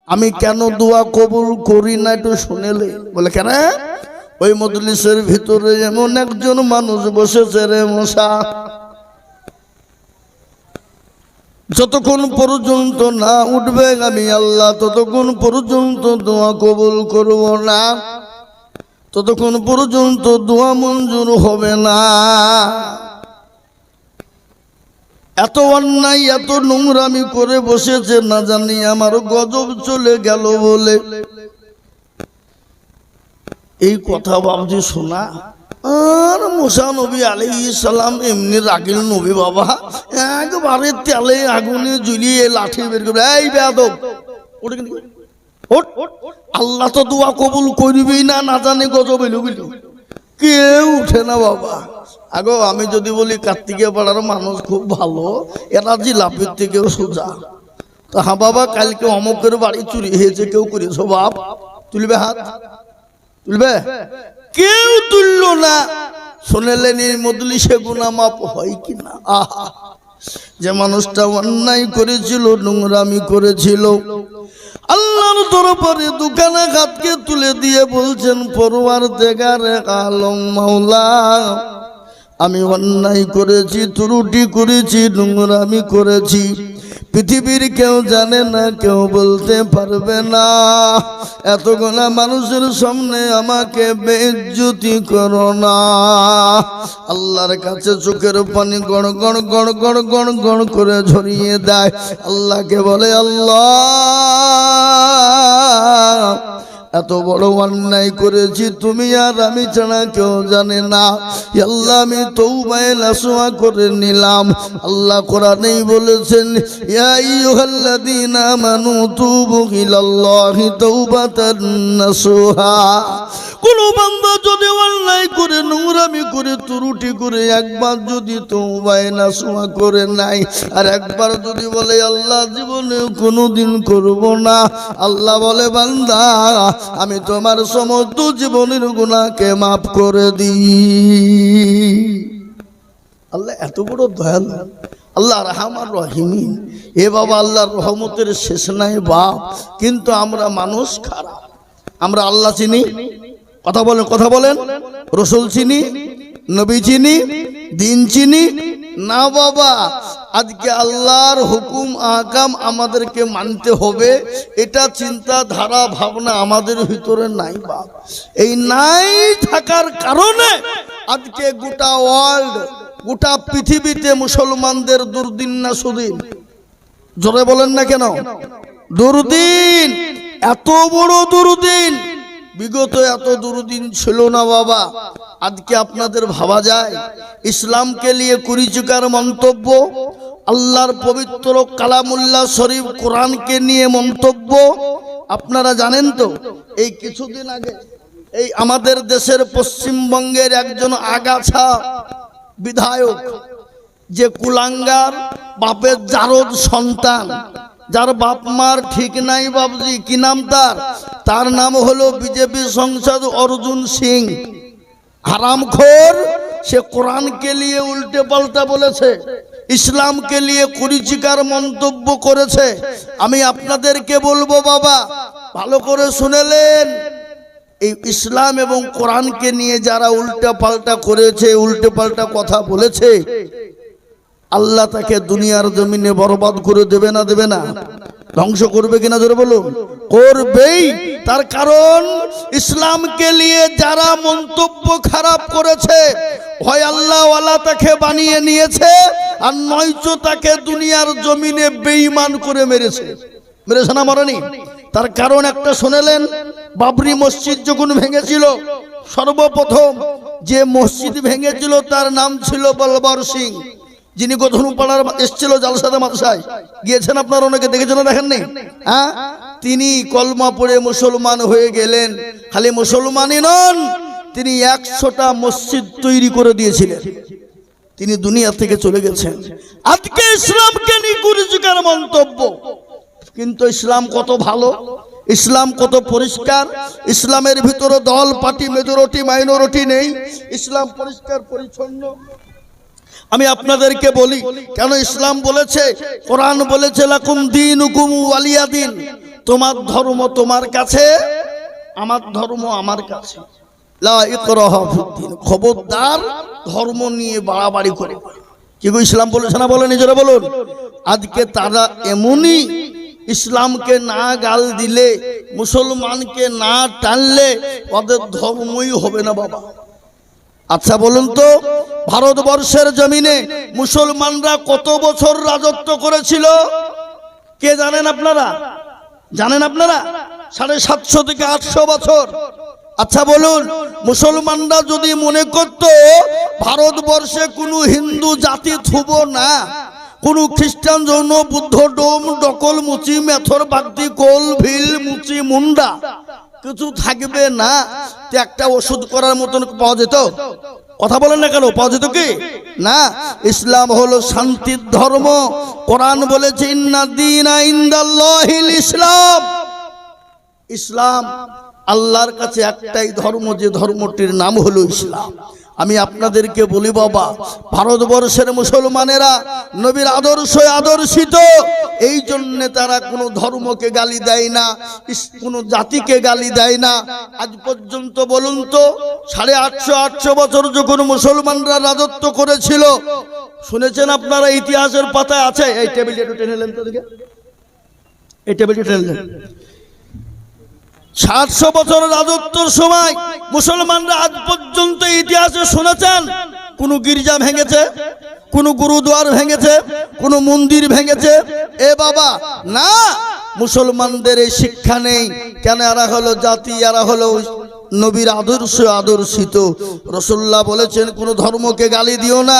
আমি কেন দোয়া কবুল করি না একটু শুনেলে? বলে কেন? ওই মজলিসের ভিতরে এমন একজন মানুষ বসেছে রে মশা, যতক্ষণ পর্যন্ত না উঠবে আমি আল্লাহ ততক্ষণ পর্যন্ত দোয়া কবুল করব না, ততক্ষণ পর্যন্ত দোয়া মঞ্জুর হবে না। এত অন্যায় এত নোংরামি করে বসেছে, না জানি আমার গজব চলে গেল বলে এই কথা ভাবছি শোনা। আর মুসা নবী আলাইহিস সালাম এমনি রাগিল নবী বাবা, একবারে তেলে আগুনে জ্বলিয়ে লাঠি বের করে, এই বেয়াদব আল্লাহ তো দোয়া কবুল করবেই না, না জানি গজব এলো বলি কেউ উঠে না বাবা। আগো আমি যদি বলি কার্তিকে পাড়ার মানুষ খুব ভালো, এরা জিলাপির থেকেও সোজা। তো হ্যাঁ বাবা, কালকে অমুকের বাড়ি চুরি হয়েছে, কেউ করেছো বাপ? তুলবে হাত? তুলবে? কেউ তুলল না। শুনেলেন এই মজলিসে গুনাহ মাপ হয় কিনা? আহা, যে মানুষটা অন্যায় করেছিল, নোংরামি করেছিল, আল্লাহর দরবারে দুখানা হাতকে তুলে দিয়ে বলছেন, পরওয়ারদিগারে আলম মাওলা, আমি অন্যায় করেছি, ত্রুটি করেছি, নোংরামি করেছি, পৃথিবীর কেউ জানে না, কেউ বলতে পারবে না। এতগুলা মানুষের সামনে আমাকে বেইজ্জতি করো না। আল্লাহর কাছে চোখের পানি গড় গড় গড় গড় গড় গড় করে ঝরিয়ে দেয়। আল্লাহকে বলে, আল্লাহ এত বড় অন্যায় করেছি, তুমি আর আমি ছাড়া কেউ জানে না। আল্লাহ আমি তওবায়ে নাসুহা করে নিলাম। আল্লাহ কোরআনেই বলেছেন, ইয়া আইয়ুহাল্লাযীনা আমানু তুবু ইলাল্লাহি তাওবাতান নাসুহা। কোন বান্দা যদি অন্যায় করে, নোংরামি করে, ত্রুটি করে একবার যদি তওবায়ে নাসুহা করে নাই, আর একবার যদি বলে আল্লাহ জীবনে কোনোদিন করব না, আল্লাহ বলে, বান্দা আমি তোমার সমস্ত জীবনের গুনাহকে মাফ করে দিই। আল্লাহ এত বড় দয়ালু, আল্লাহ রাহমান রহিমিন। এ বাবা, আল্লাহর রহমতের শেষ নাই বাপ। কিন্তু আমরা মানুষ খারাপ। আমরা আল্লাহ চিনি, কথা বলেন, কথা বলেন, রসুল চিনি, নবী চিনি, দিন চিনি না বাবা। আজকে আল্লাহর হুকুম আহকাম আমাদেরকে মানতে হবে, এটা চিন্তা ধারা ভাবনা আমাদের ভিতরে নাই বাপ। এই নাই থাকার কারণে আজকে গোটা ওয়ার্ল্ড, গোটা পৃথিবীতে মুসলমানদের দুর্দিন না সুদিন। জোরে বলেন না কেন? দুর্দিন, এত বড় দুর্দিন। বিগত এত দুর্দিন ছিল না বাবা। আজকে আপনাদের ভাবা যায়, ইসলামকে নিয়ে কুড়িচুকার মন্তব্য, আল্লাহর পবিত্র কালামুল্লাহ শরীফ কোরআনকে নিয়ে মন্তব্য। আপনারা জানেন তো, এই কিছুদিন আগে এই আমাদের দেশের পশ্চিমবঙ্গের একজন আগাছা বিধায়ক, যে কুলাঙ্গার বাপের জারদ সন্তান, যার বাপ মার ঠিক নাই বাবজি, কি নাম তার? তার নাম হলো বিজেপি সাংসদ অর্জুন সিং। হারামখোর, সে কোরআনকে নিয়ে উল্টে পাল্টা বলেছে, ইসলামকে নিয়ে কুরুচিকর মন্তব্য করেছে। আমি আপনাদেরকে বলবো বাবা, ভালো করে শুনেলেন, এই ইসলাম এবং কোরআনকে নিয়ে যারা উল্টা পাল্টা করেছে, উল্টে পাল্টা কথা বলেছে, আল্লাহ তাকে দুনিয়ার জমিনে বরবাদ করে দেবে না? দেবে না? ধ্বংস করবে কিনা জোরে বলুন? করবেই। তার কারণ ইসলামকে নিয়ে যারা মন্তব্য খারাপ করেছে, হয় আল্লাহ ওয়ালা তাকে বানিয়ে নিয়েছে, আর নয়তো তাকে দুনিয়ার জমিনে বেঈমান করে মেরেছে। মেরেছে না মরেনি? তার কারণ একটা শুনেলেন, বাবরি মসজিদ যখন ভেঙেছিল, সর্বপ্রথম যে মসজিদ ভেঙেছিল তার নাম ছিল বলবর সিং, যিনি গোধনপাড়ার এসেছিল জালসাতে মাদ্রাসায়। গিয়েছেন আপনারা, অনেকে দেখেছেন, দেখেননি? হ্যাঁ, তিনি কলমা পড়ে মুসলমান হয়ে গেলেন। খালি মুসলমানই নন, তিনি 100টা মসজিদ তৈরি করে দিয়েছিলেন। তিনি দুনিয়া থেকে চলে গেছেন। আজকে ইসলামকে নিয়ে কুরুচিকর মন্তব্য, কিন্তু ইসলাম কত ভালো, ইসলাম কত পরিষ্কার, ইসলামের ভিতরে দল পার্টি মেজরিটি মাইনরিটি নেই, ইসলাম পরিষ্কার পরিচ্ছন্ন। আমি আপনাদেরকে বলি, কেন ইসলাম বলেছে, কোরআন বলেছে লাকুম দীনুকুম ওয়ালিয়া দিন, তোমার ধর্ম তোমার কাছে, আমার ধর্ম আমার কাছে। লা ইকরাহা ফিদ্দীন, খবরদার ধর্ম নিয়ে বাড়াবাড়ি করে। কি গো ইসলাম বলেছে না? বলে নিজেরা বলুন। আজকে তারা এমনই, ইসলামকে না গাল দিলে, মুসলমানকে না টানলে ওদের ধর্মই হবে না বাবা। আচ্ছা বলুন তো, ভারতবর্ষের জমিনে মুসলমানরা কত বছর রাজত্ব করেছিল কে জানেন আপনারা? জানেন আপনারা? 750 থেকে 800 বছর। আচ্ছা বলুন, মুসলমানরা যদি মনে করত ভারতবর্ষে কোনো হিন্দু জাতি থুব না, কোনো খ্রিস্টান জৈন বুদ্ধ ডোম ডকল মুচি মেথর বাগদি কোল ভিল মুচি মুন্ডা কিছু থাকবে না, তো একটা ওষুধ করার মতন পাওয়া যেত? কথা বলেন না কেন? পাওয়া যেত কি না? ইসলাম হলো শান্তির ধর্ম। কোরআন বলেছে ইন্নাদ-দীনা ইনদাল্লাহিল ইসলাম। ইসলাম আল্লাহর কাছে একটাই ধর্ম, যে ধর্মটির নাম হলো ইসলাম। আমি আপনাদেরকে বলি বাবা, ভারতবর্ষের মুসলমানেরা নবীর আদর্শে আদর্শিত, এই জন্য তারা কোনো ধর্মকে গালি দেয় না, কোনো জাতিকে গালি দেয় না। আজ পর্যন্ত বলুন তো, 850 বছর যখন মুসলমানরা রাজত্ব করেছিল, শুনেছেন আপনারা? ইতিহাসের পাতায় আছে। এই টেবিলটা একটু টেনে নেন তো দিকে, এই টেবিলটা টেনে নেন। 700 বছর রাজত্বের সময় মুসলমানরা আজ পর্যন্ত ইতিহাসে শুনেছেন কোন গির্জা ভেঙেছে, কোন গুরুদ্বার ভেঙেছে, কোন মন্দির ভেঙেছে? এ বাবা না, মুসলমানদের এই শিক্ষা নেই। কেন? এরা হলো জাতি, এরা হলো নবীর আদর্শ আদর্শিত। রাসূলুল্লাহ বলেছেন কোন ধর্মকে গালি দিও না।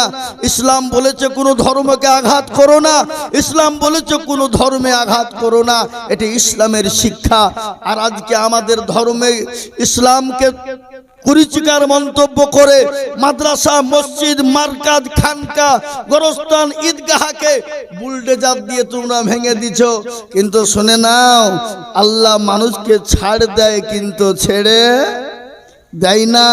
ইসলাম বলেছে কোন ধর্মকে আঘাত করো না। ইসলাম বলেছে কোন ধর্মে আঘাত করো না। এটি ইসলামের শিক্ষা। আর আজকে আমাদের ধর্মে ইসলামকে কুরুচিকার মন্তব্য করে মাদ্রাসা, মসজিদ, মার্কাজ, খানকা, গোরস্থান, ঈদগাহকে বুলডোজার দিয়ে তোমরা ভেঙে দিছ। কিন্তু শুনে নাও, আল্লাহ মানুষকে ছাড় দেয় কিন্তু ছেড়ে দেয় না।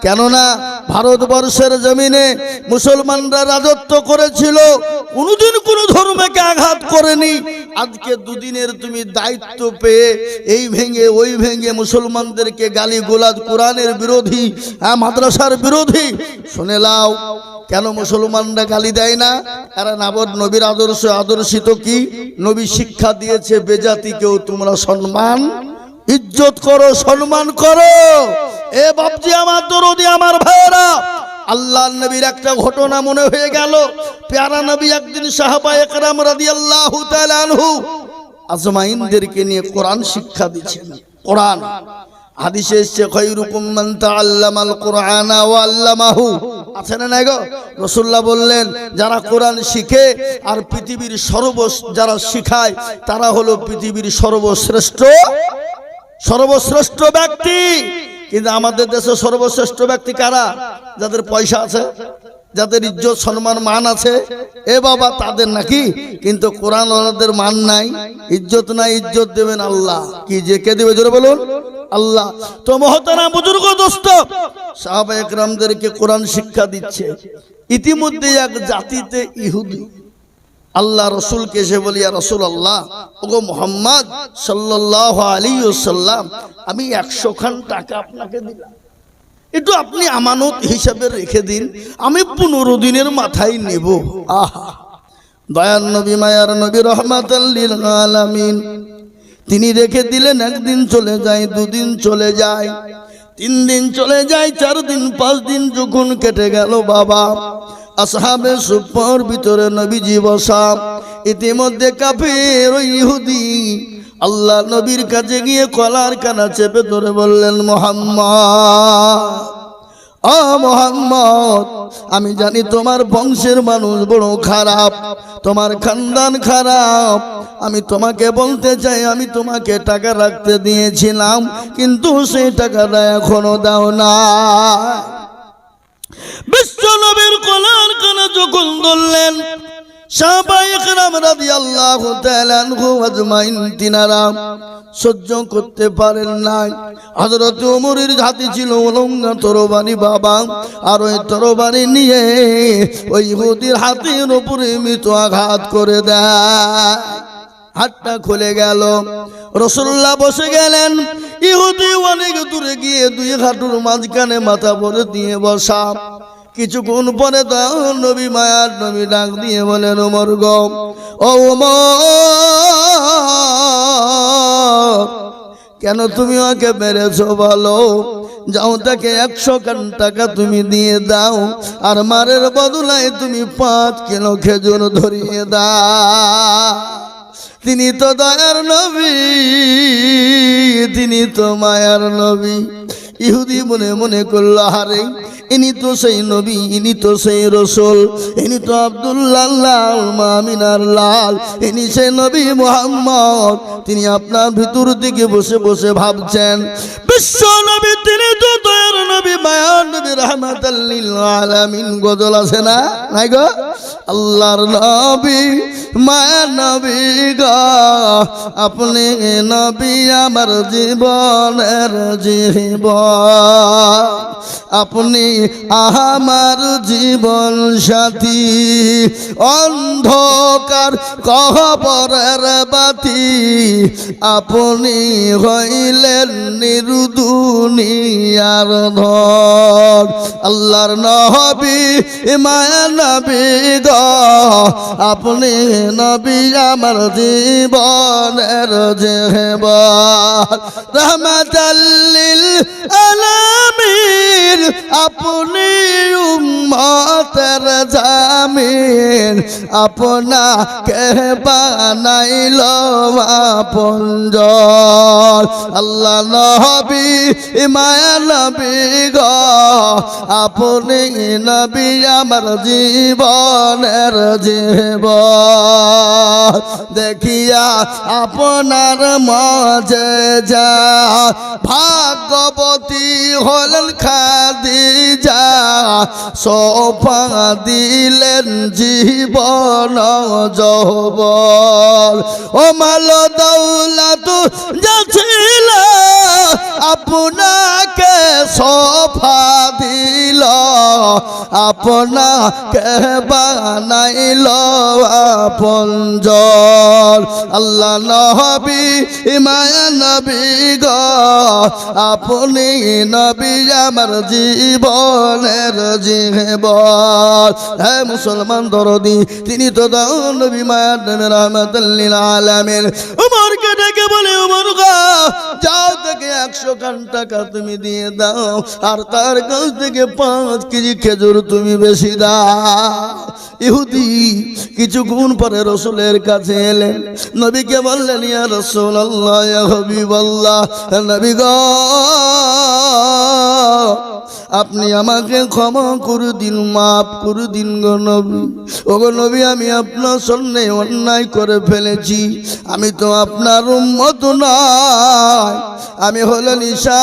কেননা ভারতবর্ষের জমিনে মুসলমানরা রাজত্ব করেছিল, কোনোদিন কোনো ধর্মকে আঘাত করেনি। আজকে দুদিনের তুমি দায়িত্ব পেয়ে এই ভেঙে ওই ভেঙে মুসলমানদেরকে গালি গোলাজ, কোরআনের বিরোধী, মাদ্রাসার বিরোধী। শুনে লাও, কেন মুসলমানরা গালি দেয় না? এরা নবীর আদর্শ আদর্শিত। কি নবী শিক্ষা দিয়েছে? বেজাতিকেও তোমরা সম্মান ইজ্জত করো, সম্মান করো। এ বাপজি আমার দরদি, আমার ভাইয়েরা, আল্লাহর নবীর একটা ঘটনা মনে হয়ে গেল। প্যারা নবী একদিন সাহাবায়ে কেরাম রাদিয়াল্লাহু তাআলা আনহু আজমাইনদেরকে নিয়ে কোরআন শিক্ষা দিচ্ছেন। কোরআন হাদিসে এসেছে খায়রুকুম মান তাআল্লামাল কুরআনা ওয়া আল্লামাহু। আছে না নাই গো? রাসূলুল্লাহ বললেন যারা কোরআন শিখে আর পৃথিবীর যারা শিখায়, তারা হলো পৃথিবীর সর্বশ্রেষ্ঠ ব্যক্তি। কিন্তু আমাদের দেশে সর্বশ্রেষ্ঠ ব্যক্তি কারা? যাদের পয়সা আছে, যাদের ইজ্জত সম্মান মান আছে। এ বাবা তাদের নাকি? কিন্তু কোরআন ওয়ালাদের মান নাই, ইজ্জত নাই। ইজ্জত দেবেন আল্লাহ। কি যে কে দেবে জোরে বলুন? আল্লাহ। তো মহতারাম বুজুর্গ দোস্ত, সাহাবায়ে কেরামদেরকে কোরআন শিক্ষা দিচ্ছে। ইতিমধ্যে এক জাতিতে ইহুদি আল্লাহ রসুলকে এসে বলি, ইয়া রাসূলুল্লাহ, ওগো মুহাম্মদ সাল্লাল্লাহু আলাইহি ওয়াসাল্লাম, আমি 100 খান টাকা আপনাকে দিলাম, একটু আপনি আমানত হিসাবে রেখে দিন, আমি 15 দিনের মাথায় নেব। আহা, দয়ার নবী, মায়ার নবী, রহমাতাল লিল আলামিন, তিনি রেখে দিলেন। একদিন চলে যায়, দুদিন চলে যায়, 3 দিন চলে যায়, 4 দিন 5 দিন যখন কেটে গেল বাবা, আসহাবে সুফার ভিতরে নবীজি বসা। ইতিমধ্যে কাফের ওই ইহুদি আল্লাহ নবীর কাছে গিয়ে কলার কানা চেপে ধরে বললেন, মুহাম্মদ, আমি জানি তোমার বংশের মানুষ বড় খারাপ, তোমার খানদান খারাপ। আমি তোমাকে বলতে চাই, আমি তোমাকে টাকা রাখতে দিয়েছিলাম, কিন্তু সেই টাকাটা এখনো দাও না। বিশ্ব নবীর কলার কানা যখন ধরলেন, সাহাবায়ে কেরাম রাদিয়াল্লাহু তাআলা আনহু আজমাইন তিনারা সহ্য করতে পারেন না। হযরত ওমরের হাতে ছিল উলঙ্গা তরবারি বাবা, আর ওই তরবারি নিয়ে ওই ইহুদির হাতের উপরে মৃত্যু আঘাত করে দেয়। হাতটা খুলে গেল। রাসূলুল্লাহ বসে গেলেন। ইহুদি অনেক দূরে গিয়ে দুই হাঁটুর মাঝখানে মাথা ভরে দিয়ে বসা। কিছুক্ষণ পরে নবী মায়ার নবী ডাক দিয়ে বলেন, ওমর গো, ও ওমর, কেন তুমি ওকে মেরেছো বলো? যাও, তাকে 100 টাকা তুমি দিয়ে দাও, আর মারের বদলায় তুমি 5 কিলো খেজুর ধরিয়ে দাও। তিনি তো দয়ার নবী, তিনি তো মায়ার নবী। ইহুদি মনে মনে করল, আরে ইনি তো সেই নবী, ইনি তো সেই রসুল, ইনি তো আব্দুল্লাহ লাল মামিনার লাল, ইনি সেই নবী মুহাম্মদ। তিনি আপনার ভিতর দিকে বসে বসে ভাবছেন, বিশ্ব নবী তিনি তো দয়ার নবী, মায়ার নবী, রাহমাতাল লিল আলামিন। গজল আছে না, নাই গো? আল্লাহর নবী, মায়ার নবী গো, আপনি নবী আমার জীবনের জীবন, আপনি আমার জীবন সাথী, অন্ধকার কবরের বাতি, আপনি হইলেন নির্দুনিয়ার ধন। আল্লাহর নবী, মায়ার নবী গো, আপনি নবী আমার জীবনের জীবন, রাহমাতাল লিল আলামিন, আপনি উম্মতের জামিন, আপনাকে বানাইল আপনজন। আল্লাহ নবী, মায়া নবী গো, আপনি নবী আমার জীবনের জীবন। দেখিয়া আপনার মাঝে যা, ভাগ্যবতী হলেন খাদিজা, সোফা দিলেন জীবন যৌবন। ও মাল দৌলত যা ছিল, আপনাকে সোফা দিল, আপনাকে বানাইল আপনজন। আল্লাহ নবী, মায়া নবী গো, আপনি নবী আমার জীবনের জীবন। হে মুসলমান দরদি, তিনি তো নবী মায়ার নবী, রাহমাতাল লিল আলামিন। ওমরকে ডেকে বলে, ওমর গো, যাও, থেকে 100 টাকা তুমি দিয়ে দাও, আর তার কাছ থেকে 5 কেজি খেজুর তুমি বেশি দাও। ইহুদি কিছুক্ষণ পরে রসুলের কাছে এলেন, নবীকে বললেন, ইয়া রাসূলুল্লাহ, ইয়া হাবিবাল্লাহ, নবী গো, আপনি আমাকে ক্ষমা করে দিন, মাফ করে দিন গো নবী। ও গো নবী, আমি আপনার সামনে অন্যায় করে ফেলেছি, আমি তো আপনার উম্মত নয়, আমি হলেন ঈসা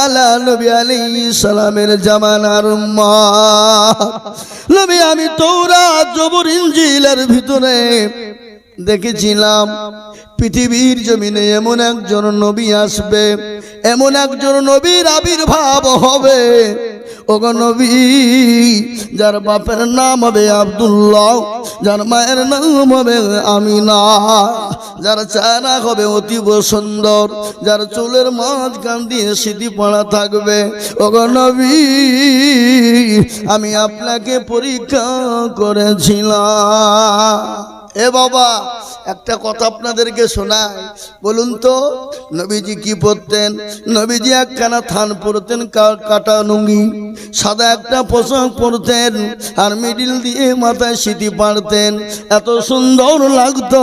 নবী আলাইহিস সালামের জামানার উম্মত। নবী, আমি তাওরাত, জবুর, ইনজিলের ভিতরে দেখেছিলাম পৃথিবীর জমিনে এমন একজন নবী আসবে, এমন একজন নবীর আবির্ভাব হবে, ওগো নবী, যার বাপের নাম হবে আব্দুল্লাহ, যার মায়ের নাম হবে আমিনা, যার চেহারা হবে অতীব সুন্দর, যার চুলের মাঝখান দিয়ে সিঁথি পড়া থাকবে। ওগো নবী, আমি আপনাকে পরীক্ষা করেছিলাম। এ বাবা, একটা কথা আপনাদেরকে শোনাই, বলুন তো নবীজি কি পরতেন? নবীজি একখানা থান পরতেন, কাটা লুঙ্গি, সাদা একটা পোশাক পরতেন, আর মিডিল দিয়ে মাথায় সিঁথি পাড়তেন। এত সুন্দর লাগতো,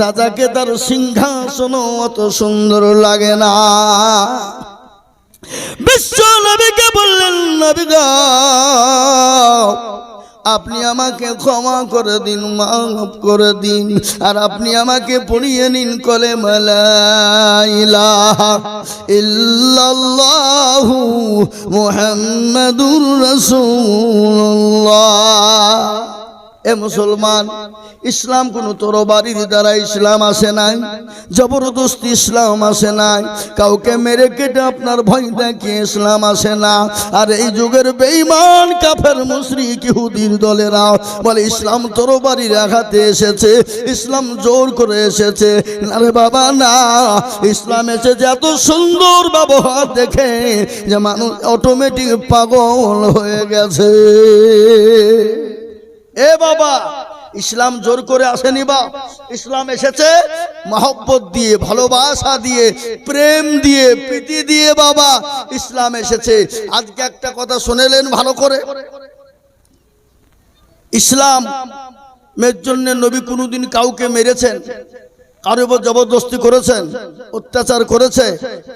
রাজাকে তার সিংহাসন অত সুন্দর লাগে না। বিশ্ব নবীকে বললেন, নবী গো, আপনি আমাকে ক্ষমা করে দিন, মাফ করে দিন, আর আপনি আমাকে পড়িয়ে নিন কলেমা লা ইলাহা ইল্লাল্লাহু মুহাম্মাদুর রাসূলুল্লাহ। এ মুসলমান, ইসলাম কোনো তরবারির দ্বারা ইসলাম আসে নাই, জবরদস্তি ইসলাম আসে নাই, কাউকে মেরে কেটে আপনার ভয় দেখিয়ে ইসলাম আসে না। আর এই যুগের বেঈমান কাফের মুশরিক ইহুদির দলেরা বলে ইসলাম তরবারির আঘাতে এসেছে, ইসলাম জোর করে এসেছে। আরে বাবা না, ইসলাম এসেছে এত সুন্দর ব্যবহার দেখে যে মানুষ অটোমেটিক পাগল হয়ে গেছে। এ বাবা, ইসলাম জোর করে আসেনি বা, ইসলাম এসেছে মহব্বত দিয়ে, ভালোবাসা দিয়ে, প্রেম দিয়ে, প্রীতি দিয়ে। বাবা, ইসলাম এসেছে। আজকে একটা কথা শুনেলেন ভালো করে, ইসলামের জন্য নবী কোনোদিন কাউকে মেরেছেন, কারোর উপর জবরদস্তি করেছেন, অত্যাচার করেছে,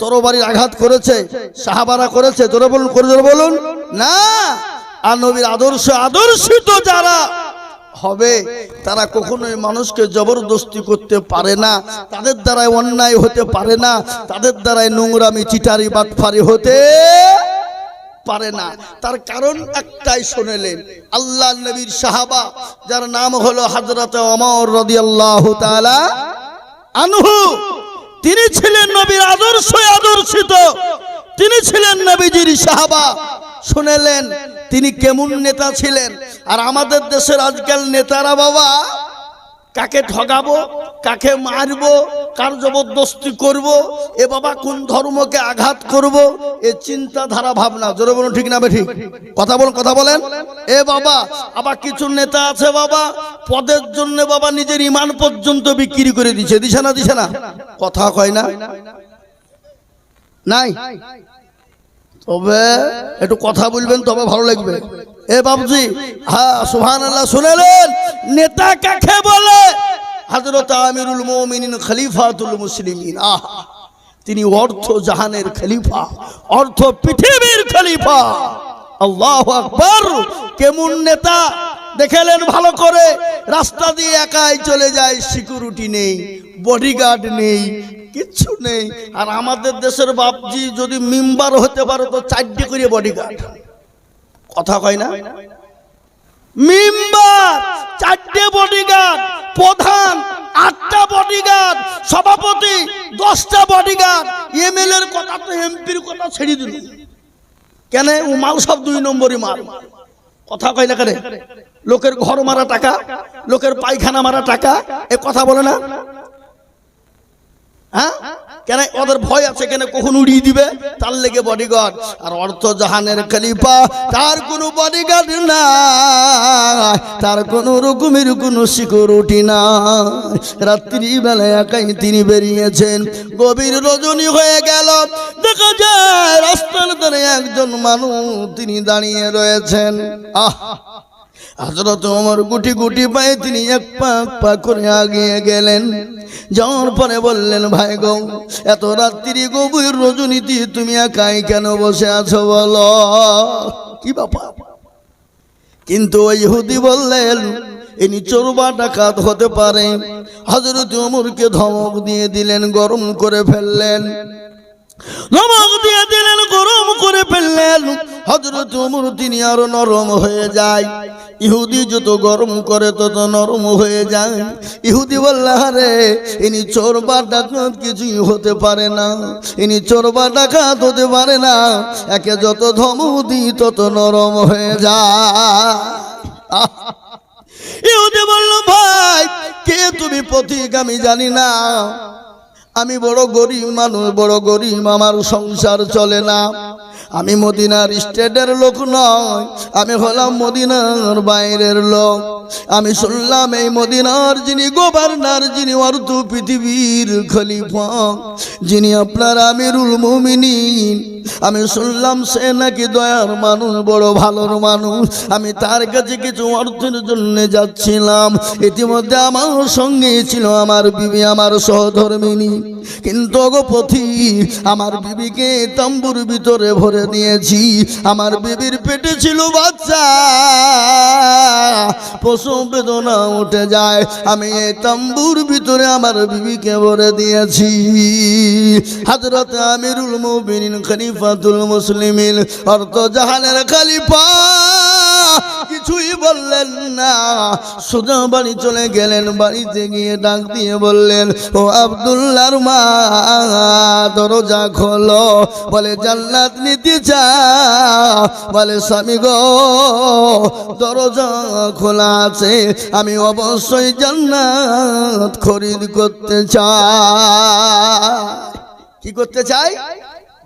তরবারির আঘাত করেছে, সাহাবারা করেছে? জোরে বলুন, করে জোরে বলুন না। আর নবীর আদর্শিত যারা হবে তারা কখনোই মানুষকে জবরদস্তি করতে পারে না, তাদের দ্বারাই অন্যায় হতে পারে না, তাদের দ্বারাই নোংরামি চিটারি বাটফারি হতে পারে না। তার কারণ একটাই শুনলেন, আল্লাহ নবীর সাহাবা যার নাম হলো হযরত ওমর রাদিয়াল্লাহু তাআলা আনহু, তিনি ছিলেন নবীর আদর্শিত, তিনি ছিলেন নবীজির সাহাবা। শুনলেন তিনি কেমন নেতা ছিলেন। আর আমাদের দেশের আজকাল নেতারা বাবা, কাকে ঠগাবো, কাকে মারবো, কার জবরদস্তি করব, এ বাবা কোন ধর্মকে আঘাত করব, এ চিন্তাধারা ভাবনা। জোরে বলুন ঠিক না বেঠিক? কথা বলেন। এ বাবা, আবার কিছু নেতা আছে বাবা, পদের জন্য বাবা নিজের ঈমান পর্যন্ত বিক্রি করে দিছে না? কথা কয় না? নাই? তবে একটু কথা বলবেন, তবে ভালো লাগবে। এ বাবুজি, হ্যাঁ সুবহানাল্লাহ, শুনেলেন নেতা কাকে বলে? হযরত আমিরুল মুমিনিন খলিফাতুল মুসলিমিন। তিনি অর্থ জাহানের খলিফা, অর্থ পৃথিবীর খলিফা। আল্লাহু আকবার। কেমন নেতা দেখলেন ভালো করে? রাস্তা দিয়ে একাই চলে যায়, সিকিউরিটি নেই, বডিগার্ড নেই, কিচ্ছু নেই। আর আমাদের দেশের বাপজি যদি মেম্বার হতে পারে তো 4টে করে বডিগার্ড। কথা কয় না? মেম্বার 4টে বডিগার্ড, প্রধান 8টা বডিগার্ড, সভাপতি 10টা বডিগার্ড। এমএলএ এর কথা তো এমপির কথা ছেড়ে দিল কেন? ও মাল সব 2 নম্বরই মাল। কথা কয় না কেন? লোকের ঘর মারা টাকা, লোকের পায়খানা মারা টাকা, এ কথা বলে না? হ্যাঁ, কেন? ওদের ভয় আছে, কেন কখন উড়িয়ে দিবে, তার লেগে বডিগার্ড। আর অর্থ জাহানের খলিফা, তার কোনো বডিগার্ড না, তার কোনো রকমের কোনো সিকিউরিটি না। রাত্রি বেলায় একাই তিনি বেরিয়েছেন, গভীর রজনী হয়ে গেল, দেখা যায় রাস্তার ধারে একজন মানুষ তিনি দাঁড়িয়ে রয়েছেন। হযরত ওমর গুটি গুটি পায়ে তিনি এক পা করে আগিয়ে গেলেন। যাওয়ার পরে বললেন, ভাই গো, এত রাত্রি গভীর রজনীতে তুমি একাই কেন বসে আছো বলো, কি ব্যাপার? কিন্তু ওই ইহুদি বললেন, ইনি চোর বা ডাকাত হতে পারে। হযরত ওমরকে ধমক দিয়ে দিলেন, গরম করে ফেললেন, গরম করে ফেললেন। হযরত ওমর তিনি আরো নরম হয়ে যায়। ইহুদি যত গরম করে তত নরম হয়ে যায়। ইহুদি বলল, আরে ইনি চোর বা ডাকাত কিছুই হতে পারে না, ইনি চোর বা ডাকাত হতে পারে না। একে যত ধমক দিই তত নরম হয়ে যায়। ইহুদি বলল, ভাই কে তুমি পথিক আমি জানি না, আমি বড় গরিব মানুষ, বড় গরিব, আমার সংসার চলে না। আমি মদিনার স্টেটের লোক নয়, আমি হলাম মদিনার বাইরের লোক। আমি শুনলাম এই মদিনার যিনি গভর্নর, যিনি অর্ধ পৃথিবীর খলিফা, যিনি আপনার আমিরুল মুমিনিন, আমি শুনলাম সে নাকি দয়ার মানুষ, বড় ভালোর মানুষ। আমি তার কাছে কিছু অর্থের জন্য যাচ্ছিলাম। ইতিমধ্যে আমার সঙ্গে ছিল আমার বিবি, আমার সহধর্মিনী। কিন্তু অগপথি আমার বিবিকে তাম্বুর ভিতরে ভরে দিয়েছি। আমার বিবির পেটে ছিল বাচ্চা, প্রসব বেদনা উঠে যায়। আমি এই তাম্বুর ভিতরে আমার বিবিকে ভরে দিয়েছি। হযরত আমিরুল মুমিনিন খলিফাতুল মুসলিমিন, অর্থ জাহানের খলিফা কিছুই বললেন না, সোজা বাড়ি চলে গেলেন। বাড়িতে গিয়ে ডাক দিয়ে বললেন, ও আব্দুল্লাহর মা, দরজা খোলো। বলে জান্নাত নিতে চাও? বলে স্বামী গো, দরজা খোলা আছে, আমি অবশ্যই জান্নাত খরিদ করতে চাই। কি করতে চাই?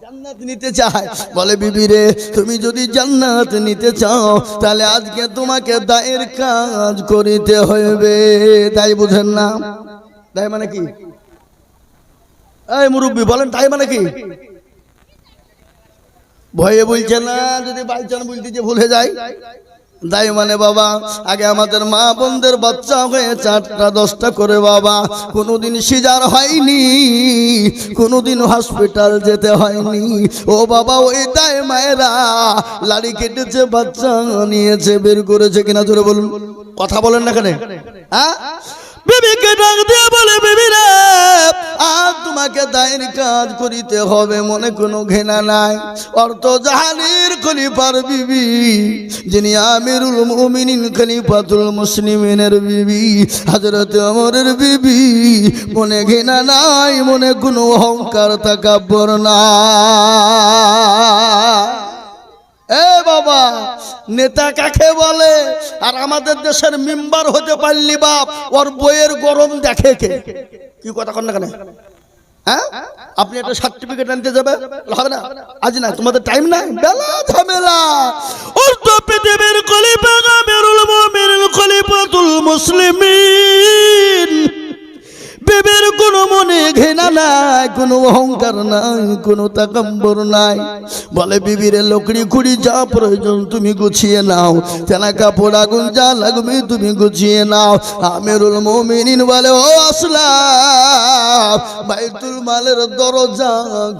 জান্নাত নিতে চায়। বলে বিবি রে, তুমি যদি জান্নাত নিতে চাও তাহলে আজকে তোমাকে দায়ের কাজ করিতে হইবে। তাই বুঝেন না? তাই মানে কি? এই মুরব্বি বলেন, তাই মানে কি? ভয়ে বলছে না, যদি বাইচান বলতে যে ভুলে যায়। তাই মানে বাবা, আগে আমাদের মা বোনদের বাচ্চা হয়ে 4টা 10টা করে বাবা, কোনোদিন সিজার হয়নি, কোনোদিন হসপিটাল যেতে হয়নি। ও বাবা, ওই দায় মায়েরা লাড়ি কেটেছে, বাচ্চা নিয়েছে, বের করেছে কিনা জোরে বলুন। কথা বলেন না কেন? হ্যাঁ, বিবিকে ডাক দিয়ে বলে, বিবি রে, আজ তোমাকে দায়ের কাজ করিতে হবে, মনে কোনো ঘৃণা নাই। অর্থ জাহানের খলিফার বিবি, যিনি আমিরুল মুমিনিন খলিফাতুল মুসলিমিনের বিবি, হযরত ওমরের বিবি, মনে ঘৃণা নাই, মনে কোনো অহংকার তাকাব্বুর নাই। এ বাবা, নেতা কাকে বলে? আর আমাদের দেশের মেম্বার হতে পারলি বাপ, ওর বইয়ের গরম দেখে কে? কি কথা কন না কেন? হ্যাঁ, আপনি একটা সার্টিফিকেট আনতে যাবে, হবে না? আজ না, তোমাদের টাইম নাই, বেলা ঝামেলা। ওর তো পৃথিবীর খলিফা, আমিরুল মুমিনিন খলিফাতুল মুসলিমিন, বিবির কোনো মনে ঘৃণা নাই, কোনো অহংকার নাই, কোনো তাকাম্বর নাই। বলে বিবিরে, লকড়ি খুঁড়ি যা প্রয়োজন তুমি গুছিয়ে নাও, তেনা কাপড় আগুন যা লাগবে তুমি গুছিয়ে নাও। আমিরুল মুমিনিন বলে, ও আসলাম, বাইতুল মালের দরজা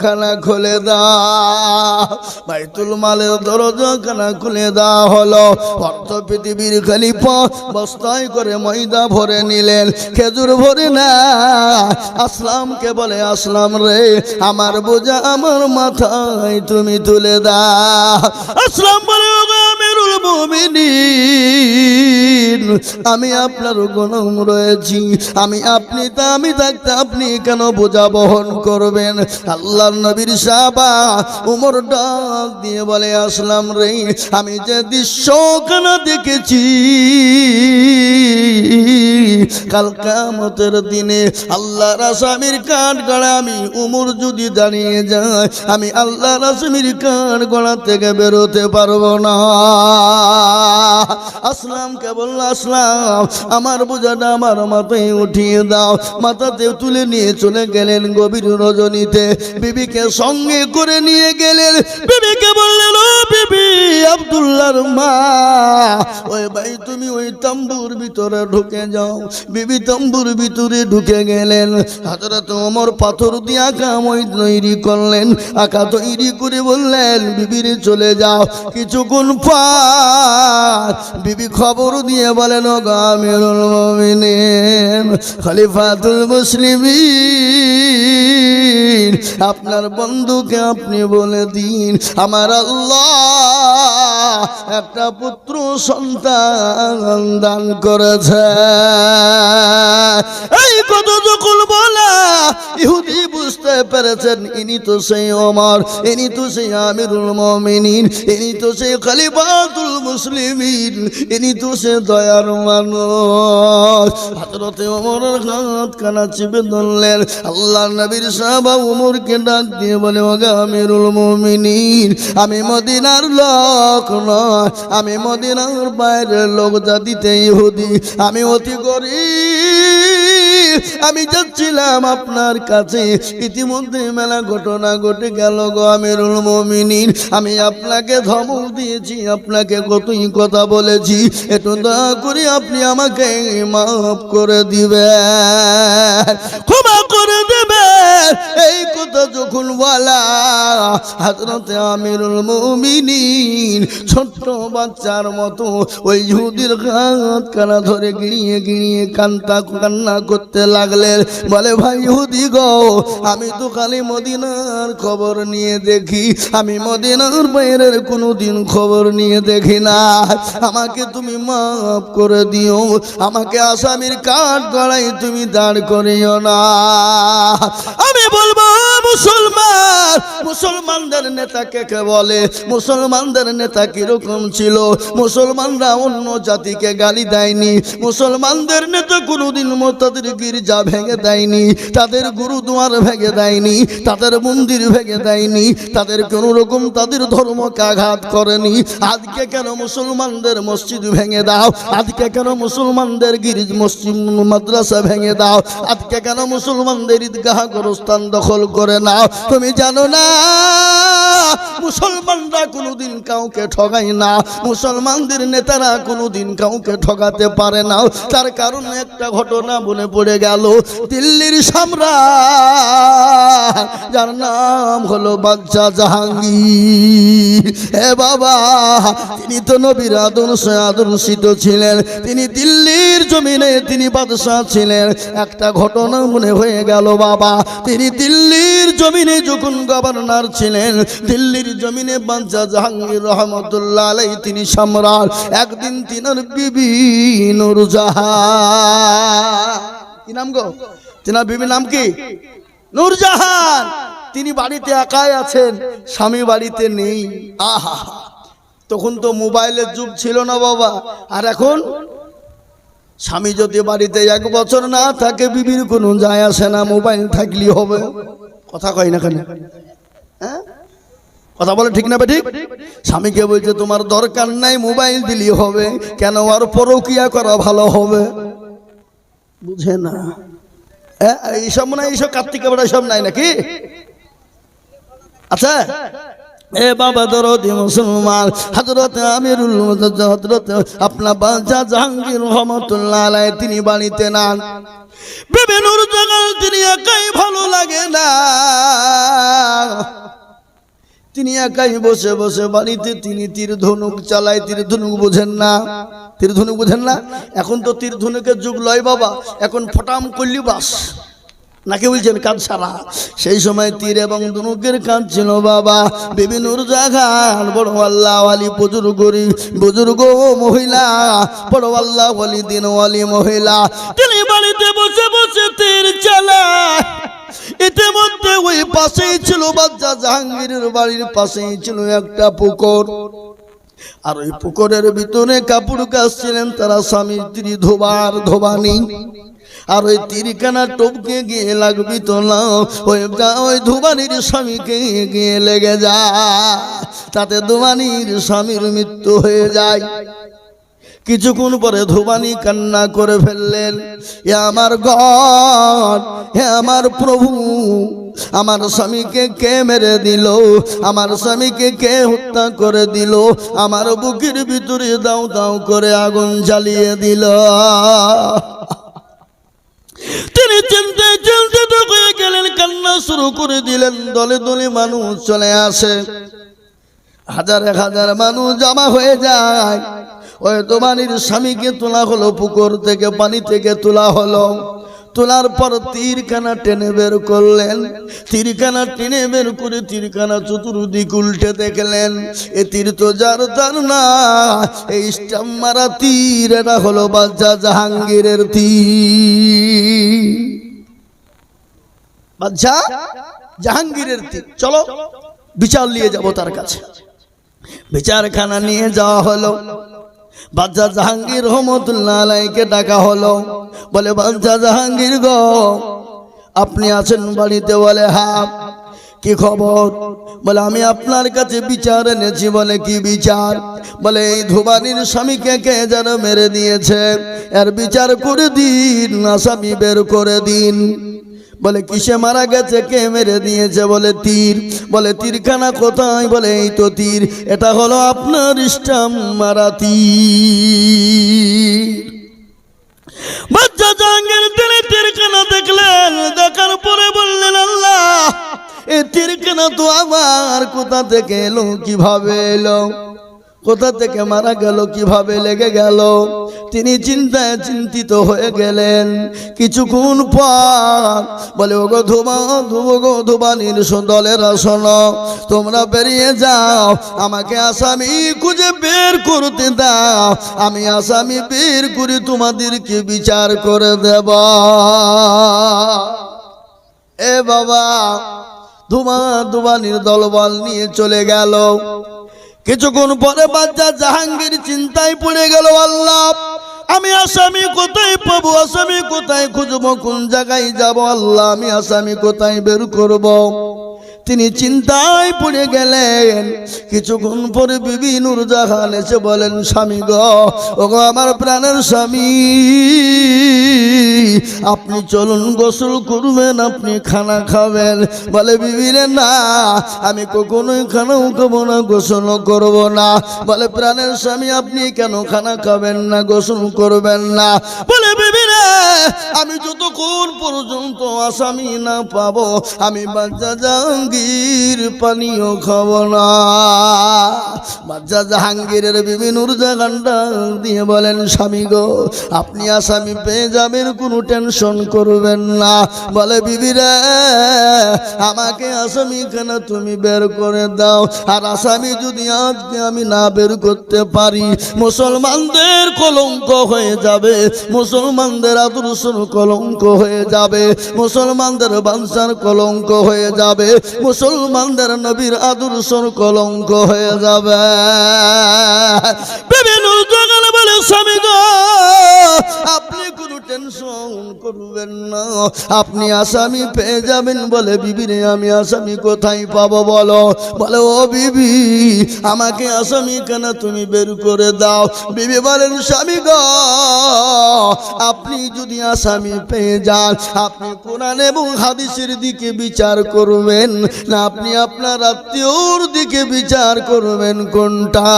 খানা খুলে দাও। বাইতুল মালের দরজা খানা খুলে দেওয়া হলো। অর্থ পৃথিবীর খলিফা বস্তায় করে ময়দা ভরে নিলেন, খেজুর ভরে না। আসলামকে বলে, আসলাম রে, আমার বোঝা আমার মাথায় তুমি তুলে দাও। আসলাম বলে, ও আমিরুল মুমিনিন, আমি আপনার গোলাম রয়েছি, আমি থাকতে আপনি কেন বোঝা বহন করবেন? আল্লাহর নবীর সাহাবা ওমর ডাক দিয়ে বলে, আসলাম রে, আমি যে দৃশ্যখানা দেখেছি, কাল কিয়ামতের দিনে আল্লাহর আসামির কাঠ গড়া আমি উমর যদি দাঁড়িয়ে যায়, আমি আল্লাহর আসামির কাঠ গড়া থেকে বেরোতে পারবো না। আসলামকে বলল, আসলাম, আমার বোঝাটা আমার মাথায় উঠিয়ে দাও। মাথাতে তুলে নিয়ে চলে গেলেন গভীর রজনীতে, বিবিকে সঙ্গে করে নিয়ে গেলেন। বিবিকে বললেন, ও বিবি, আব্দুল্লাহর মা, ওই ভাই তুমি ওই তাম্বুর ভিতরে ঢুকে যাও। বিবি তাম্বুর ভিতরে ঢুকে গেলেন। হযরত ওমর পাথর দিয়ে আঁকা মই তৈরি করলেন, আঁকা তৈরি করে বললেন, বিবির চলে যাও। কিছুক্ষণ পর বিবি খবর দিয়ে বলেন, ও আমিরুল মুমিনিন খলিফাতুল মুসলিমিন, আপনার বন্ধুকে আপনি বলে দিন, আমার আল্লাহ একটা পুত্র সন্তান দান করেছে। এই কত যখন বলা, ইহুদি বুঝতে পেরেছেন, ইনি তো সেই ওমর, ইনি তো সেই আমিরুল মুমিনিন, ইনি তো সেই খলিফাতুল মুসলিমিন, ইনি তো সে দয়ার মানুষ। হযরত ওমরের হাত কানা চিপে ধরলেন। আল্লাহর নবীর সাহাবা ওমরকে ডাক দিয়ে বলে, ও আমিরুল মুমিনিন, আমি মদিনার লোক নয়, আমি মদিনার বাইরের লোক, জাতিতে ইহুদি, আমি অতি গরীব, আমি যাচ্ছিলাম আপনার কাছে, ইতিমধ্যে মেলা ঘটনা ঘটে গেল গো আমিরুল মুমিনিন, আমি আপনাকে ধমক দিয়েছি, আপনাকে কতই কথা বলেছি, একটু দয়া করে আপনি আমাকে মাফ করে দিবেন, ক্ষমা করে দেবেন। এই কথা যখন বলা হযরত আমিরুল মুমিনিন ছোট্ট বাচ্চার মতো ওই ইহুদির হাত কানা ধরে গিয়ে গিয়ে কান্না করতে লাগলেন। বলে ভাই ইহুদি গো, আমি তো খালি মদিনার খবর নিয়ে দেখি, আমি মদিনার বাইরের কোনোদিন খবর নিয়ে দেখি না। আমাকে তুমি মাফ করে দিও, আমাকে আসামির কাঠ গড়াই তুমি দাঁড় করিও না। আমি বলবো মুসলমান, মুসলমানদের নেতা কে বলে? মুসলমানদের নেতা কিরকম ছিল? মুসলমানরা অন্য জাতিকে গালি দেয়নি, মুসলমানদের নেতা কোনোদিন তাদের গির্জা ভেঙে দেয়নি, তাদের গুরুদুয়ার ভেঙে দেয়নি, তাদের মন্দির ভেঙে দেয়নি, তাদের কোনো রকম তাদের ধর্মকে আঘাত করেনি। আজকে কেন মুসলমানদের মসজিদ ভেঙে দাও? আজকে কেন মুসলমানদের মসজিদ মাদ্রাসা ভেঙে দাও? আজকে কেন মুসলমানদের ঈদগাহ গোরস্থান দখল করে নাও? তুমি জানো না মুসলমানরা কোনোদিন কাউকে ঠগায় না, মুসলমানদের নেতারা কোনোদিন কাউকে ঠগাতে পারে না। তার কারণ একটা ঘটনা মনে পড়ে গেল। দিল্লির সম্রাট যার নাম হলো বাদশাহ জাহাঙ্গীর, হে বাবা, তিনি তো নবীর আদর্শিত ছিলেন, তিনি দিল্লির জমিনে তিনি বাদশাহ ছিলেন। একটা ঘটনা মনে হয়ে গেল বাবা, তিনি দিল্লির জমিনে যখন গভর্নর ছিলেন, দিল্লির জমিনে বাদশাহ জাহাঙ্গীর রহমতুল্লাহ আলাইহি তিনি সম্রাট। একদিন তিনার বিবি নূরজাহান, কি নাম গো? তিনার বিবির নাম কি? নূরজাহান। তিনি বাড়িতে একাই আছেন, স্বামী বাড়িতে নেই। আহা, তখন তো মোবাইলের যুগ ছিল না বাবা। আর এখন স্বামী যদি বাড়িতে 1 বছর না থাকে, বিবির কোনো যায় আসে না, মোবাইল থাকলেই হবে। কথা কয় না কেন? হ্যাঁ, কথা বলে ঠিক না? ঠিক। স্বামীকে বলছে তোমার দরকার নাই, মোবাইল দিলেই হবে। কেন? আর পরকিয়া করা ভালো হবে। বুঝে না এইসব, মনে হয় এইসব কার্তিক সব নাই নাকি? আচ্ছা, এ বাবা দরদি মুসলমান, হযরত আমিরুল মুজাদ্দিদ হযরত আপনার বাদশাহ জাহাঙ্গীর রহমাতুল্লাহ আলাইহি তিনি বাড়িতে নান। বিবি নূরজাহান তিনি একাই ভালো লাগে না, তিনি একাই বসে বসে বাড়িতে তিনি তীর ধনুক চালায়। তীর ধনুক বোঝেন না? তীর ধনুক বোঝেন না? এখন তো তীর ধনুকের যুগ লয় বাবা, এখন ফটাম করলি বাস, নাকি বলছেন কাজ সারা। সেই সময় তীর এবং ধনুকের কাজ ছিল বাবা। বিবি নূরজাহান বড় আল্লাহ ওয়ালি বুজুর্গ মহিলা, বড় আল্লাহ ওয়ালি দিনওয়ালি মহিলা, তিনি বাড়িতে বসে বসে তীর চালায়। ইতিমধ্যে ওই পাশেই ছিল বাদশাহ জাহাঙ্গীরের বাড়ির পাশেই ছিল একটা পুকুর, আর ওই পুকুরের ভিতরে কাপড় কাচছিলেন তারা স্বামী স্ত্রী ধোবানি। আর ওই তীরখানা টপকে গিয়ে লাগবি তো না, ওই ধোবানির স্বামীকে গিয়ে লেগে যায়, তাতে ধোবানির স্বামীর মৃত্যু হয়ে যায়। কিছুক্ষণ পরে ধোবানি কান্না করে ফেললেন, হে আমার গড, হে আমার প্রভু, আমার স্বামীকে কে মেরে দিল? আমার স্বামীকে কে হত্যা করে দিল? আমার বুকের ভিতরে দাও দাও করে আগুন জ্বালিয়ে দিল। তিনি চিন্তায় চিন্তিত হয়ে গেলেন, কান্না শুরু করে দিলেন। দলে দলে মানুষ চলে আসে, হাজার হাজার মানুষ জমা হয়ে যায়। ওই ধোবানির স্বামীকে তোলা হলো, পুকুর থেকে পানি থেকে তোলা হলো। তোলার পর তীরখানা টেনে বের করলেন। তীরখানা টেনে বের করে তীরখানা চতুর্দিক উল্টে দেখলেন, এ তীর তো যার তার না, এই স্টাম্প মারা তীর, এটা হলো বাদশাহ জাহাঙ্গীরের তীর, বাদশাহ জাহাঙ্গীরের তীর। চলো বিচার নিয়ে যাব তার কাছে। বিচারখানা নিয়ে যাওয়া হলো। বাদশাহ জাহাঙ্গীর রহমতুল্লাহ আলাইহিকে ডাকা হলো। বলে বাদশাহ জাহাঙ্গীর গো, আপনি আছেন বাড়িতে? বলে হ্যাঁ। কি খবর? বলে আমি আপনার কাছে বিচার এনেছি। বলে কি বিচার? বলে এই ধোবানির স্বামীকে কে যেন মেরে দিয়েছে, এর বিচার করে দিন, আসামি বের করে দিন। বলে কিসে মারা গেছে, কে মেরে দিয়েছে? বলে তীর। বলে তীরখানা কোথায়? বলে এই তো তীর, এটা হলো আপনার স্টাম্প মারা তীর। বাদশাহ জাহাঙ্গীর তিনি তীরখানা দেখলেন, দেখার পরে বললেন, আল্লাহ এই তীরখানা তো আমার কোথা থেকে এলো, কিভাবে এলো, কোথা থেকে মারা গেল, কিভাবে লেগে গেল। তিনি চিন্তায় চিন্তিত হয়ে গেলেন। কিছুক্ষণ পর বলে, ওগো ধুবানির দলেরা শোনো, তোমরা বেরিয়ে যাও, আমাকে আসামি খুঁজে বের করতে দাও, আমি আসামি বের করে তোমাদেরকে বিচার করে দেব। এ বাবা, ধুবানির দলবল নিয়ে চলে গেল। কিছুক্ষণ পরে বাচ্চা জাহাঙ্গীর চিন্তায় পড়ে গেল, আল্লাহ আমি আসামি কোথায় পাবো, আসামি কোথায় খুঁজবো, কোন জায়গায় যাব, আল্লাহ আমি আসামি কোথায় বের করব। তিনি চিন্তায় পড়ে গেলেন। কিছুক্ষণ পরে বিবি নূরজাহান এসে বলেন, স্বামী গো, ওগো আমার প্রাণের স্বামী, আপনি চলুন গোসল করবেন, আপনি খানা খাবেন। বলে, বিবি রে না, আমি কখনোই খানাও খাবো না, গোসল করব না। বলে, প্রাণের স্বামী আপনি কেন খানা খাবেন না, গোসল করবেন না? বলে, বিবি রে, আমি যতক্ষণ পর্যন্ত আসামি না পাবো, আমি বাচ্চা জাহাঙ্গীর পানিও খাবো না। বাচ্চা জাহাঙ্গীরের বিবি নূরজাহান দিয়ে বলেন, স্বামী গো, আপনি আসামি পেয়ে যাবেন, কোনো টেনশন করবেন না। বলে, বিবি রে, আমাকে আসামি কেন তুমি বের করে দাও, আর আসামি যদি আজকে আমি না বের করতে পারি, মুসলমানদের কলঙ্ক হয়ে যাবে, মুসলমানদের আদর্শের কলঙ্ক হয়ে যাবে, মুসলমানদের বংশের কলঙ্ক হয়ে যাবে, মুসলমানদের নবীর আদর্শের কলঙ্ক হয়ে যাবে। বিভিন্ন জগৎ বলে, স্বামী গো, আপনি কোনো টেনশন করবেন না, আপনি আসামি পেয়ে যাবেন। বলে, বিবি রে, আমি আসামি কোথায় পাবো বলো? বলে, ও বিবি, আমাকে আসামি কেন তুমি বের করে দাও। বিবি বলেন, স্বামী গো, আপনি যদি আসামি পেয়ে যান, আপনি কোরআন এবং হাদিসের দিকে বিচার করবেন না, আপনি আপনার আত্মীয়র দিকে বিচার করবেন? কোনটা?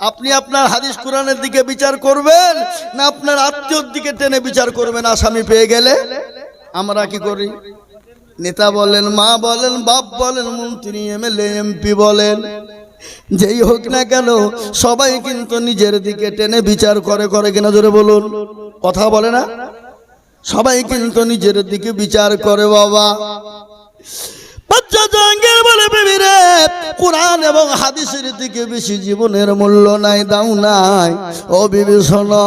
আপনি আপনার হাদিস কোরআনের দিকে বিচার করবেন না আপনার আত্মীয়র দিকে টেনে বিচার করবেন? আসামি পেয়ে গেলে আমরা কি করি? নেতা বলেন, মা বলেন, বাপ বলেন, মন্ত্রী, এমএলএ, এমপি বলেন, যেই হোক না কেন, সবাই কিন্তু নিজের দিকে টেনে বিচার করে কিনা জোরে বলুন, কথা বলে না? সবাই কিন্তু নিজের দিকে বিচার করে। বাবা, বাচ্চা জাহাঙ্গীর বলে, বিবি রে, কোরআন এবং হাদিসের দিকে বেশি জীবনের মূল্য নাই, দাও নাই। ও বিবি শোনো,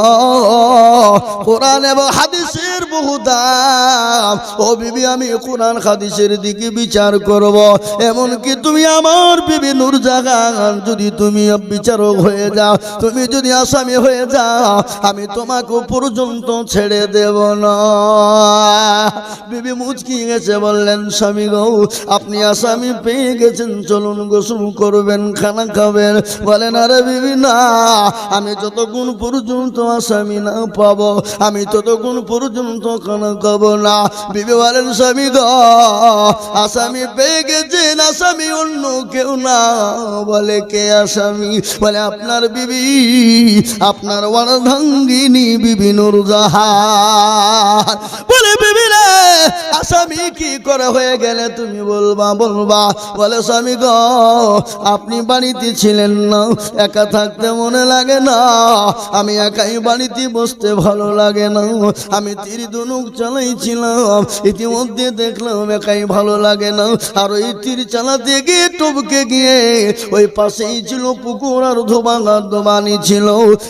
কোরআন এবং হাদিসের বহু দাম। ও বিবি, আমি কোরআন হাদিসের দিকে বিচার করব। এমনকি তুমি আমার বিবি নূরজাহান, যদি তুমি বিচারক হয়ে যাও, তুমি যদি আসামি হয়ে যাও, আমি তোমাকে পর্যন্ত ছেড়ে দেব না। বিবি মুচকি গেছে, বললেন, স্বামী গো, আপনি আসামি পেয়ে গেছেন, চলুন গোসল করবেন, খানা খাবেন। বলেন, আরে বিবি না, আমি যতক্ষণ পর্যন্ত আসামি না পাবো, আমি ততক্ষণ পর্যন্ত খানা খাবো না। বিবি বলেন, স্বামী গো, আসামি পেয়ে গেছেন, আসামি অন্য কেউ না। বলে, কে আসামি? বলে, আপনার বিবি, আপনার অর্ধাঙ্গিনী বিবি নূরজাহান। বলে, বিবি রে, আসামি কি করে হয়ে গেলে তুমি বলবা? বলে, স্বামী গো, আপনি বাড়িতে ছিলেন না, একা থাকতে মনে লাগে না, আমি একাই বাড়িতে বসতে ভালো লাগে না, আমি তীর ধনুক চালাইছিলাম, ইতিমধ্যে দেখলাম একাই ভালো লাগে না, আর ওই তীর চালাতে গিয়ে টপকে গিয়ে ওই পাশেই ছিল পুকুর, আর ধোবানি ছিল,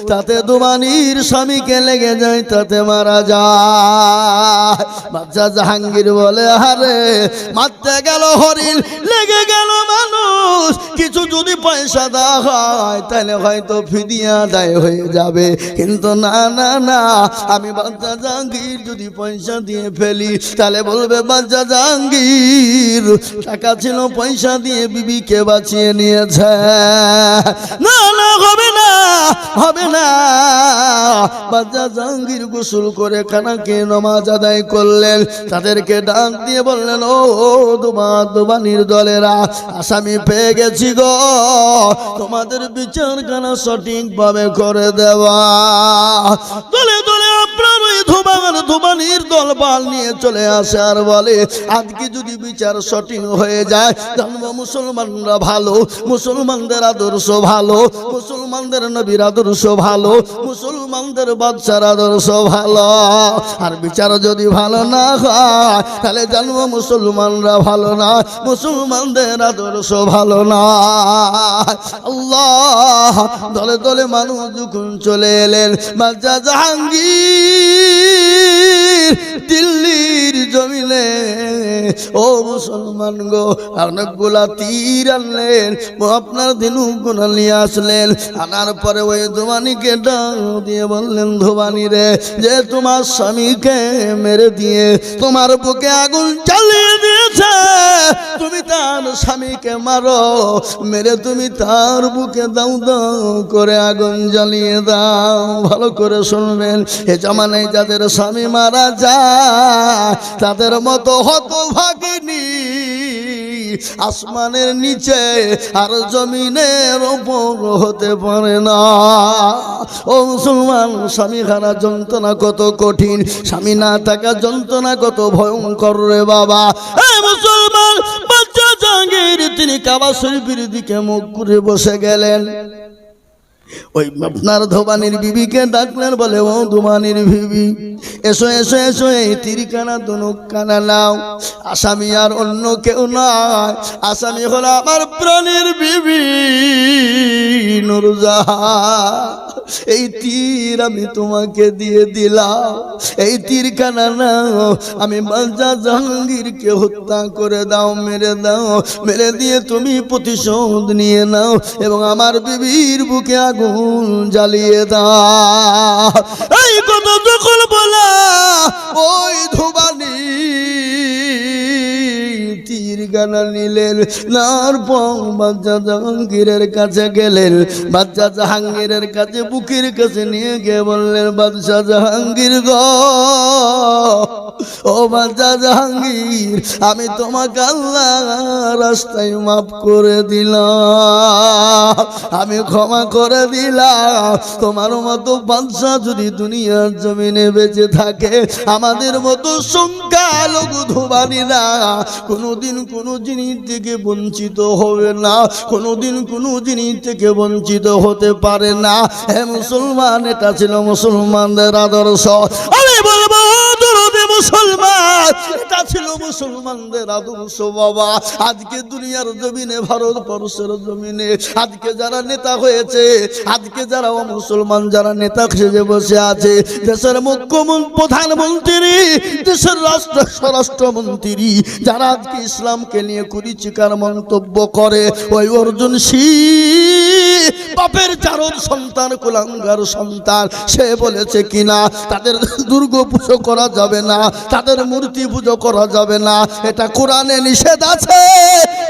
তাতে ধোবানির স্বামীকে লেগে যায়, তাতে মারা যায়। বাচ্চা জাহাঙ্গীর বলে, আরে মারতে গেল হরিণ, লেগে গেল মানুষ, কিছু যদি পয়সা দেওয়া হয় তাহলে হয়তো ফিদিয়া আদায় হয়ে যাবে, কিন্তু না না না, আমি বাচ্চা জাহাঙ্গীর যদি পয়সা দিয়ে ফেলি তাহলে বলবে বাচ্চা জাহাঙ্গীর টাকা ছিল, পয়সা দিয়ে বিবিকে বাঁচিয়ে নিয়েছে। না না, হবে না, হবে না। বাচ্চা জাহাঙ্গীর গোসল করে খানাকে নামাজ আদায় করলেন, তাদেরকে ডাক দিয়ে বললেন, ও ধোবানির দলেরা, আসামি পেয়ে গেছি গো, তোমাদের বিচার খানা সঠিক ভাবে করে দেওয়া। দলে দলে আপনার ওই ধোবানির ধুমানির দলবল নিয়ে চলে আসে আর বলে আজকে যদি বিচার সঠিক হয়ে যায় জানবো মুসলমানরা ভালো, মুসলমানদের আদর্শ ভালো, মুসলমানদের নবীর আদর্শ ভালো, মুসলমানদের বাদশার আদর্শ ভালো। আর বিচার যদি ভালো না হয় তাহলে জানবো মুসলমানরা ভালো না, মুসলমানদের আদর্শ ভালো না। আল্লাহ দলে দলে মানুষ যখন চলে এলেন বাদশা জাহাঙ্গীর দিল্লির জমিনে, ও মুসলমান গো অনেকগুলা তীর আনলেন, আপনার দিনুগুনা নিয়ে আসলেন। আনার পরে ওই ধোবানিকে ডাক দিয়ে বললেন ধোবানি রে, যে তোমার স্বামীকে মেরে দিয়ে তোমার বুকে আগুন জ্বালিয়ে দিয়েছে, তুমি তার স্বামীকে মারো, মেরে তুমি তার বুকে দাও দাও করে আগুন জ্বালিয়ে দাও। ভালো করে শুনবেন, এ জামানায় যাদের স্বামী মারা যায় তাদের মতো হতভাগিনী আসমানের নিচে আর জমিনের ওপর হতে পারে না। ও মুসলমান, স্বামী হারা যন্ত্রণা কত কঠিন, স্বামী না থাকা যন্ত্রণা কত ভয়ঙ্কর রে বাবা। মুসলমান বাদশা জাহাঙ্গীর তিনি কাবা শরীফের দিকে মুখ করে বসে গেলেন। ওই আপনার ধোবানির বিবিকে ডাকলেন, বলে ও ধোবানির বিবি এসো এসো এসো, এই তীরখানা ধনুক কানা নাও। আসামি আর অন্য কেউ নয়, আসামি হলো আমার প্রাণের বিবি নূরজাহান। এই তীর আমি তোমাকে দিয়ে দিলাম, এই তীরখানা নাও, আমি বাদশা জাহাঙ্গীরকে হত্যা করে দাও, মেরে দাও, মেরে দিয়ে তুমি প্রতিশোধ নিয়ে নাও এবং আমার বিবির বুকে আগুন জ্বালিয়ে দাও। এই কথা যখন বলা ওই ধোবানি তীর গানা নিলেন, নার পর বাদশা জাহাঙ্গীরের কাছে গেলেন। বাদশা জাহাঙ্গীরের কাছে বুকের কাছে নিয়ে গিয়ে বললেন, বাদশা জাহাঙ্গীর গো, ও বাদশা জাহাঙ্গীর, আমি তোমাকে আল্লাহ রাস্তায় মাফ করে দিলাম, আমি ক্ষমা করে দিলাম। তোমার মতো বাদশা যদি দুনিয়ার জমিনে বেঁচে থাকে, আমাদের মতো সংখ্যালঘু ধোবানিরা কোনোদিন কোনো জিনিস থেকে বঞ্চিত হবে না, কোনোদিন কোনো জিনিস থেকে বঞ্চিত হতে পারে না। হে মুসলমান, এটা ছিল মুসলমানদের আদর্শ। আমি বলবো মুসলমান, এটা ছিল মুসলমানদের আদর্শ বাবা। আজকে দুনিয়ার জমিনে, ভারতবর্ষের জমিনে আজকে যারা নেতা হয়েছে, আজকে যারা মুসলমান যারা নেতা সেজে বসে আছে, দেশের মুখ্যমন্ত্রী, প্রধানমন্ত্রী, দেশের স্বরাষ্ট্রমন্ত্রী, যারা আজকে ইসলামকে নিয়ে কুরুচিকার মন্তব্য করে, ওই অর্জুন সিং বাপের চারণ সন্তান, কুলাঙ্গার সন্তান, সে বলেছে কিনা তাদের দুর্গ পুজো করা যাবে না, তাদের মূর্তি পুজো করা যাবে না, এটা কোরআনে নিষেধ আছে।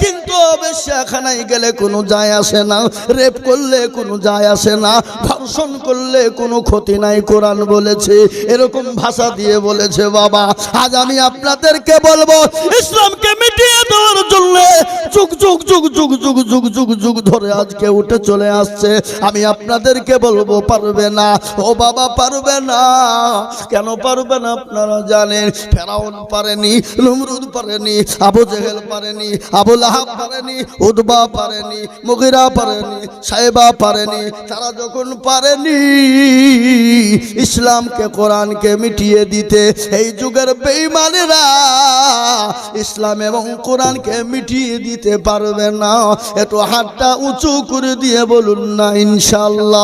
কিন্তু বেশ্যাখানায় গেলে কোনো যায় আসে না, রেপ করলে কোনো যায় আসে না, ধর্ষণ করলে কোনো ক্ষতি নাই, কোরআন বলেছে, এরকম ভাষা দিয়ে বলেছে বাবা। আজ আমি আপনাদেরকে বলবো, ইসলামকে মিটিয়ে দেওয়ার জন্য যুগ যুগ যুগ যুগ যুগ যুগ যুগ যুগ ধরে আজকে উঠে চলে আসছে। আমি আপনাদেরকে বলবো পারবে না, ও বাবা পারবে না। কেন পারবে না আপনারা জানেন? ফেরাউন পারেনি, নমরুদ পারেনি, আবু জেহেল পারেনি, আবু লাহাব পারেনি, উতবা পারেনি, মুগিরা পারেনি, সাইবা পারেনি। তারা যখন পারেনি ইসলামকে, কোরআনকে মিটিয়ে দিতে, এই যুগের বেঈমানেরা ইসলাম এবং কোরআনকে মিটিয়ে দিতে পারবে না। একটু হাতটা উঁচু করে দিয়ে বলুন না ইনশাআল্লাহ।